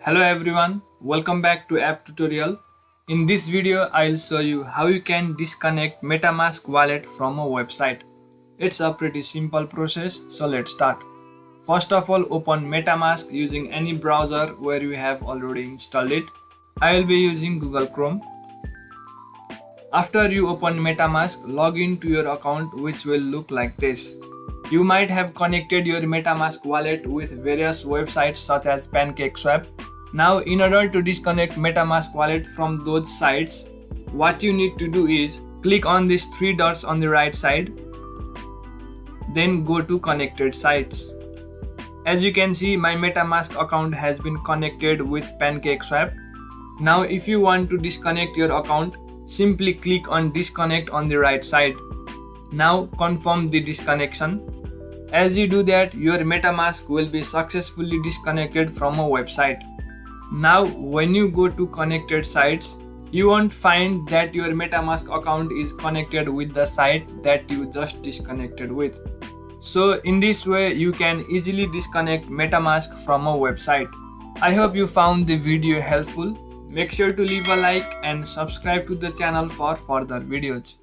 Hello everyone, welcome back to app tutorial. In this video, I'll show you how you can disconnect MetaMask wallet from a website. It's a pretty simple process, so let's start. First of all, open MetaMask using any browser where you have already installed it. I will be using Google Chrome. After you open MetaMask, log in to your account, which will look like this. You might have connected your MetaMask wallet with various websites such as PancakeSwap. Now, in order to disconnect MetaMask wallet from those sites, what you need to do is click on these three dots on the right side, then go to connected sites. As you can see, my MetaMask account has been connected with PancakeSwap. Now, if you want to disconnect your account, simply click on disconnect on the right side. Now, confirm the disconnection. As you do that, your MetaMask will be successfully disconnected from a website. Now, when you go to connected sites, you won't find that your MetaMask account is connected with the site that you just disconnected with. So, in this way, you can easily disconnect MetaMask from a website. I hope you found the video helpful. Make sure to leave a like and subscribe to the channel for further videos.